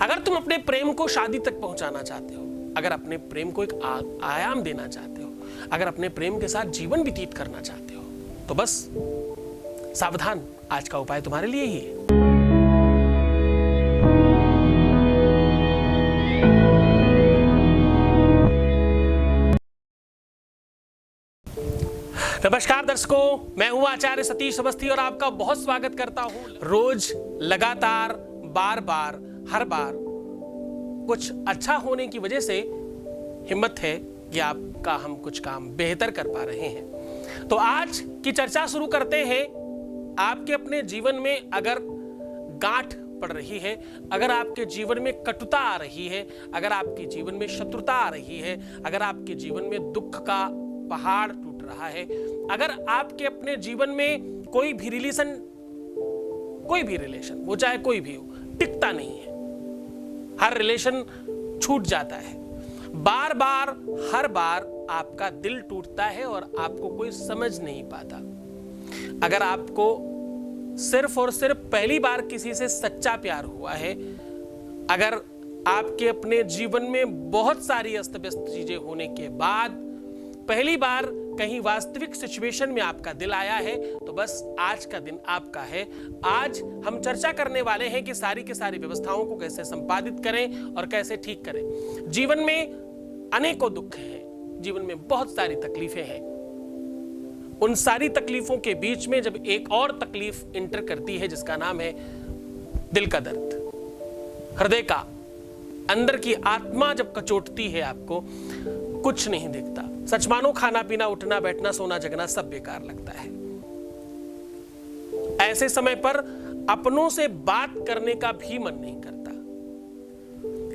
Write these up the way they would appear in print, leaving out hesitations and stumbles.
अगर तुम अपने प्रेम को शादी तक पहुंचाना चाहते हो, अगर अपने प्रेम को एक आयाम देना चाहते हो, अगर अपने प्रेम के साथ जीवन व्यतीत करना चाहते हो, तो बस सावधान, आज का उपाय तुम्हारे लिए ही है। नमस्कार दर्शकों, मैं हूं आचार्य सतीश अवस्थी और आपका बहुत स्वागत करता हूं। रोज लगातार बार बार हर बार कुछ अच्छा होने की वजह से हिम्मत है कि आपका हम कुछ काम बेहतर कर पा रहे हैं। तो आज की चर्चा शुरू करते हैं। आपके अपने जीवन में अगर गांठ पड़ रही है, अगर आपके जीवन में कटुता आ रही है, अगर आपके जीवन में शत्रुता आ रही है, अगर आपके जीवन में दुख का पहाड़ टूट रहा है, अगर आपके अपने जीवन में कोई भी रिलेशन वो चाहे कोई भी हो, टिकता नहीं है, हर रिलेशन छूट जाता है, बार बार हर बार आपका दिल टूटता है और आपको कोई समझ नहीं पाता, अगर आपको सिर्फ और सिर्फ पहली बार किसी से सच्चा प्यार हुआ है, अगर आपके अपने जीवन में बहुत सारी अस्त व्यस्त चीजें होने के बाद पहली बार कहीं वास्तविक सिचुएशन में आपका दिल आया है, तो बस आज का दिन आपका है। आज हम चर्चा करने वाले हैं कि सारी की सारी व्यवस्थाओं को कैसे संपादित करें और कैसे ठीक करें। जीवन में अनेकों दुख हैं, जीवन में बहुत सारी तकलीफें हैं। उन सारी तकलीफों के बीच में जब एक और तकलीफ इंटर करती है जिसका नाम है दिल का दर्द, हृदय का, अंदर की आत्मा जब कचोटती है, आपको कुछ नहीं दिखता। सच मानो खाना पीना, उठना बैठना, सोना जगना सब बेकार लगता है। ऐसे समय पर अपनों से बात करने का भी मन नहीं करता।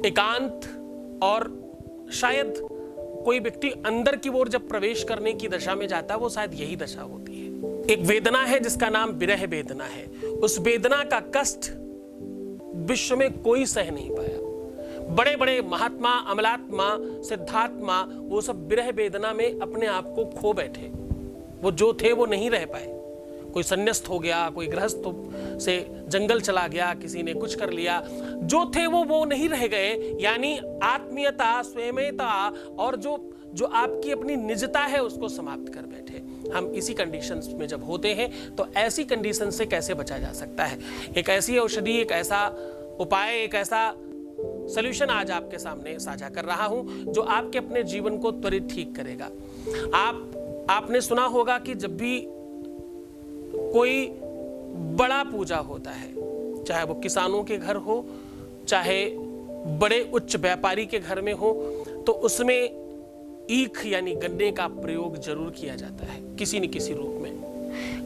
एकांत और शायद कोई व्यक्ति अंदर की ओर जब प्रवेश करने की दशा में जाता है, वो शायद यही दशा होती है। एक वेदना है जिसका नाम विरह वेदना है। उस वेदना का कष्ट विश्व में कोई सह नहीं पाया। बड़े बड़े महात्मा, अमलात्मा, सिद्धात्मा, वो सब विरह वेदना में अपने आप को खो बैठे। वो जो थे वो नहीं रह पाए। कोई संन्यास्त हो गया, कोई गृहस्थ से जंगल चला गया, किसी ने कुछ कर लिया। जो थे वो नहीं रह गए। यानी आत्मीयता, स्वयमेता और जो आपकी अपनी निजता है उसको समाप्त कर बैठे। हम इसी कंडीशंस में जब होते हैं, तो ऐसी कंडीशन से कैसे बचा जा सकता है? एक ऐसी औषधि, एक ऐसा उपाय, एक ऐसा सॉल्यूशन आज आपके सामने साझा कर रहा हूं जो आपके अपने जीवन को त्वरित ठीक करेगा। आपने सुना होगा कि जब भी कोई बड़ा पूजा होता है, चाहे वो किसानों के घर हो, चाहे बड़े उच्च व्यापारी के घर में हो, तो उसमें ईख यानी गन्ने का प्रयोग जरूर किया जाता है किसी न किसी रूप में।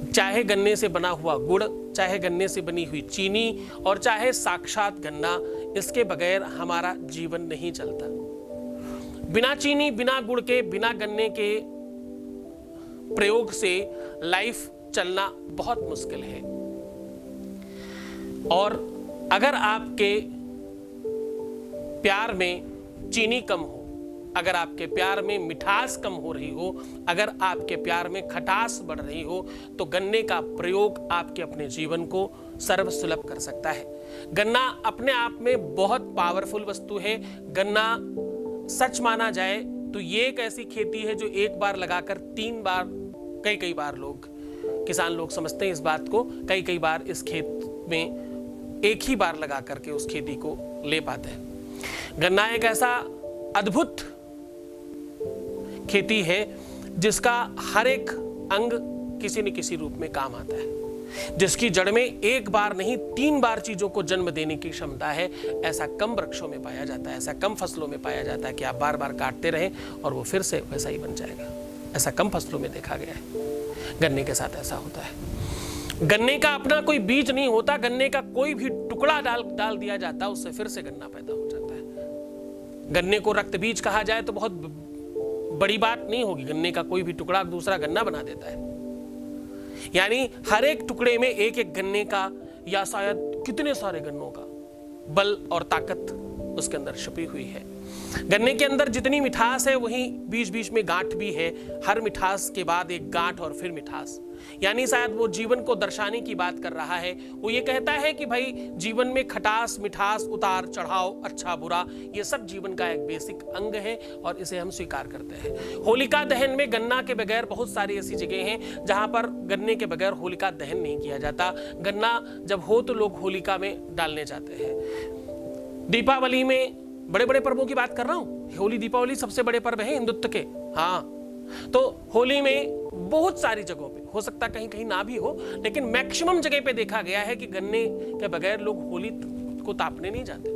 चाहे गन्ने से बना हुआ गुड़, चाहे गन्ने से बनी हुई चीनी और चाहे साक्षात गन्ना, इसके बगैर हमारा जीवन नहीं चलता। बिना चीनी, बिना गुड़ के, बिना गन्ने के प्रयोग से लाइफ चलना बहुत मुश्किल है। और अगर आपके प्यार में चीनी कम हो, अगर आपके प्यार में मिठास कम हो रही हो, अगर आपके प्यार में खटास बढ़ रही हो, तो गन्ने का प्रयोग आपके अपने जीवन को सर्वसुलभ कर सकता है। गन्ना अपने आप में बहुत पावरफुल वस्तु है। गन्ना सच माना जाए तो ये एक ऐसी खेती है जो एक बार लगाकर 3 बार, कई बार किसान लोग समझते हैं इस बात को, कई बार इस खेत में एक ही बार लगा करके उस खेती को ले पाते हैं। गन्ना एक ऐसा अद्भुत खेती है जिसका हर एक अंग किसी न किसी रूप में काम आता है, जिसकी जड़ में एक बार नहीं 3 बार चीजों को जन्म देने की क्षमता है। ऐसा कम वृक्षों में पाया जाता है, ऐसा कम फसलों में पाया जाता है कि आप बार बार काटते रहें और वो फिर से वैसा ही बन जाएगा। ऐसा कम फसलों में देखा गया है। गन्ने के साथ ऐसा होता है। गन्ने का अपना कोई बीज नहीं होता। गन्ने का कोई भी टुकड़ा डाल दिया जाता है, उससे फिर से गन्ना पैदा हो जाता है। गन्ने को रक्त बीज कहा जाए तो बहुत बड़ी बात नहीं होगी। गन्ने का कोई भी टुकड़ा दूसरा गन्ना बना देता है। यानी हर एक टुकड़े में एक एक गन्ने का या शायद कितने सारे गन्नों का बल और ताकत उसके अंदर छुपी हुई है। गन्ने के अंदर जितनी मिठास है वहीं बीच बीच में गांठ भी है, हर मिठास के बाद एक गांठ और फिर मिठास। यानी शायद वो जीवन को दर्शाने की बात कर रहा है। वो ये कहता है कि भाई जीवन में खटास मिठास उतार चढ़ाव अच्छा बुरा ये सब जीवन का एक बेसिक अंग है और इसे हम स्वीकार करते हैं। होलिका दहन में गन्ना के बगैर बहुत सारी ऐसी जगह हैं जहां पर गन्ने के बगैर होलिका दहन नहीं किया जाता। गन्ना जब हो तो लोग होलिका में डालने जाते हैं। दीपावली में बड़े बड़े पर्वों की बात कर रहा हूं, होली दीपावली सबसे बड़े पर्व है हिंदुत्व के। हाँ, तो होली में बहुत सारी जगहों पे, हो सकता कहीं कहीं ना भी हो, लेकिन मैक्सिमम जगह पे देखा गया है कि गन्ने के बगैर लोग होली को तापने नहीं जाते,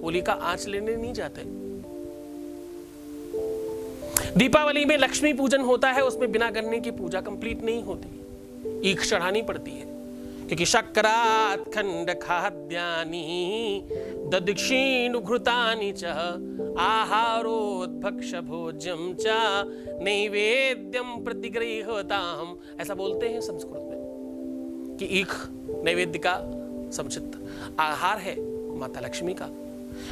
होली का आंच लेने नहीं जाते। दीपावली में लक्ष्मी पूजन होता है, उसमें बिना गन्ने की पूजा कंप्लीट नहीं होती, ईख चढ़ानी पड़ती है, क्योंकि शक्रात खंड खाद्यानि ददक्षिणुघृतानि च आहारोद्भक्ष भोज्यम च नैवेद्यम प्रतिगृह्यताम्, ऐसा बोलते हैं संस्कृत में कि ईख नैवेद्य का समुचित आहार है माता लक्ष्मी का।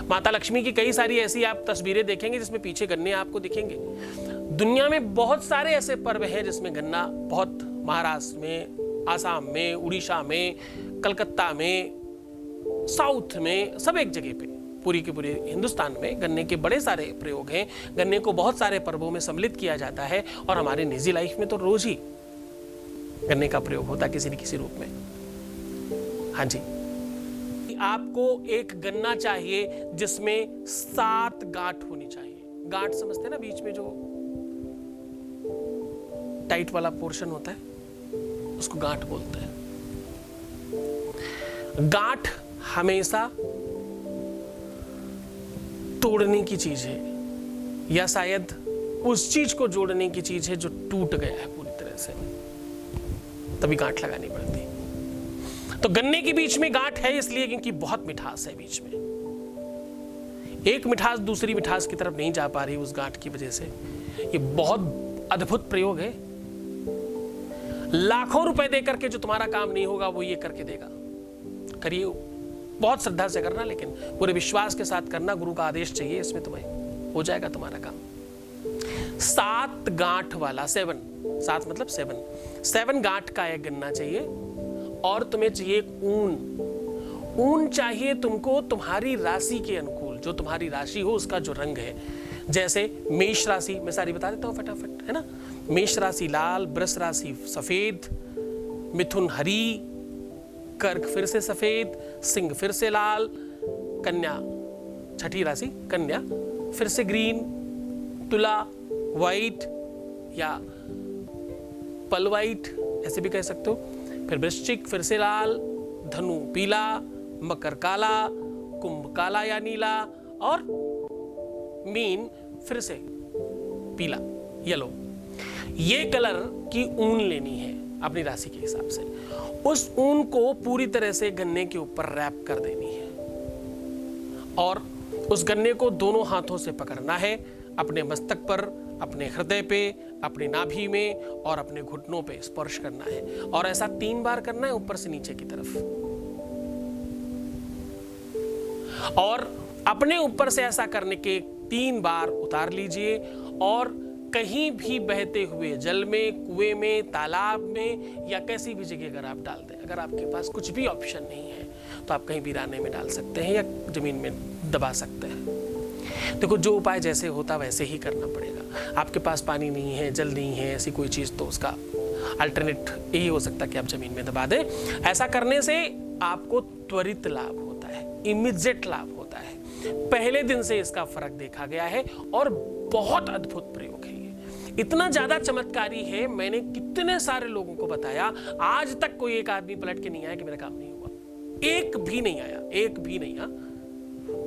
माता लक्ष्मी की कई सारी ऐसी आप तस्वीरें देखेंगे जिसमें पीछे गन्ने आपको दिखेंगे। दुनिया में बहुत सारे ऐसे पर्व हैं जिसमें गन्ना बहुत, महाराष्ट्र में, आसाम में, उड़ीसा में, कलकत्ता में, साउथ में, सब एक जगह पे, पूरी के पूरे हिंदुस्तान में गन्ने के बड़े सारे प्रयोग हैं। गन्ने को बहुत सारे पर्वों में सम्मिलित किया जाता है और हमारे निजी लाइफ में तो रोज ही गन्ने का प्रयोग होता है किसी न किसी रूप में। हाँ जी, आपको एक गन्ना चाहिए जिसमें 7 गांठ होनी चाहिए। गांठ समझते हैं ना, बीच में जो टाइट वाला पोर्शन होता है उसको गांठ बोलते हैं। गांठ हमेशा तोड़ने की चीज है या शायद उस चीज को जोड़ने की चीज है जो टूट गया है पूरी तरह से, तभी गांठ लगानी पड़ती है। तो गन्ने के बीच में गांठ है इसलिए क्योंकि बहुत मिठास है बीच में, एक मिठास दूसरी मिठास की तरफ नहीं जा पा रही उस गांठ की वजह से। ये बहुत अद्भुत प्रयोग है। लाखों रुपए देकर के जो तुम्हारा काम नहीं होगा वो ये करके देगा। करिए, बहुत श्रद्धा से करना, लेकिन पूरे विश्वास के साथ करना, गुरु का आदेश चाहिए इसमें, तुम्हें हो जाएगा तुम्हारा काम। 7 गांठ वाला, 7 मतलब 7 गांठ का एक गन्ना चाहिए। और तुम्हें चाहिए ऊन चाहिए तुमको तुम्हारी राशि के अनुकूल, जो तुम्हारी राशि हो उसका जो रंग है। जैसे मेष राशि, मैं सारी बता देता हूं फटाफट, है ना। मेष राशि लाल, वृष राशि सफेद, मिथुन हरी, कर्क फिर से सफेद, सिंह फिर से लाल, कन्या छठी राशि कन्या फिर से ग्रीन, तुला व्हाइट या पल व्हाइट ऐसे भी कह सकते हो, फिर वृश्चिक फिर से लाल, धनु पीला, मकर काला, कुंभ काला या नीला और मीन फिर से पीला येलो। ये कलर की ऊन लेनी है अपनी राशि के हिसाब से। उस ऊन को पूरी तरह से गन्ने के ऊपर रैप कर देनी है और उस गन्ने को दोनों हाथों से पकड़ना है, अपने मस्तक पर, अपने हृदय पे, अपनी नाभि में और अपने घुटनों पे स्पर्श करना है। और ऐसा 3 बार करना है ऊपर से नीचे की तरफ। और अपने ऊपर से ऐसा करने के 3 बार उतार लीजिए और कहीं भी बहते हुए जल में, कुएं में, तालाब में या कैसी भी जगह अगर आप डाल दें, अगर आपके पास कुछ भी ऑप्शन नहीं है तो आप कहीं वीराने में डाल सकते हैं या जमीन में दबा सकते हैं। देखो, जो उपाय जैसे होता वैसे ही करना पड़ेगा। आपके पास पानी नहीं है, जल नहीं है, ऐसी कोई चीज़, तो उसका अल्टरनेट यही हो सकता है कि आप जमीन में दबा दें। ऐसा करने से आपको त्वरित लाभ होता है, इमीडिएट लाभ होता है। पहले दिन से इसका फर्क देखा गया है और बहुत अद्भुत प्रयोग है। इतना ज्यादा चमत्कारी है, मैंने कितने सारे लोगों को बताया, आज तक कोई एक आदमी पलट के नहीं आया कि मेरा काम नहीं हुआ। एक भी नहीं आया, एक भी नहीं आया।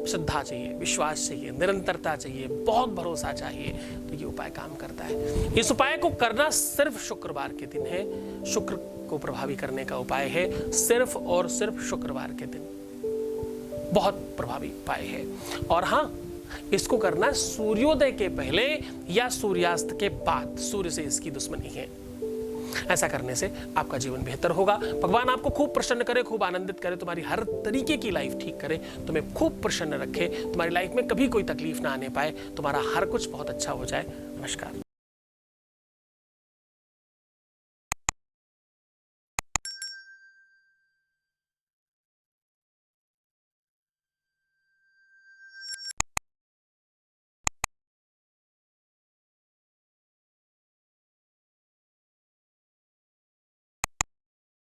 श्रद्धा चाहिए, विश्वास चाहिए, निरंतरता चाहिए, बहुत भरोसा चाहिए, तो ये उपाय काम करता है। इस उपाय को करना सिर्फ शुक्रवार के दिन है। शुक्र को प्रभावी करने का उपाय है, सिर्फ और सिर्फ शुक्रवार के दिन। बहुत प्रभावी उपाय है। और हाँ, इसको करना सूर्योदय के पहले या सूर्यास्त के बाद। सूर्य से इसकी दुश्मनी है। ऐसा करने से आपका जीवन बेहतर होगा। भगवान आपको खूब प्रसन्न करे, खूब आनंदित करे, तुम्हारी हर तरीके की लाइफ ठीक करे, तुम्हें खूब प्रसन्न रखे, तुम्हारी लाइफ में कभी कोई तकलीफ ना आने पाए, तुम्हारा हर कुछ बहुत अच्छा हो जाए। नमस्कार।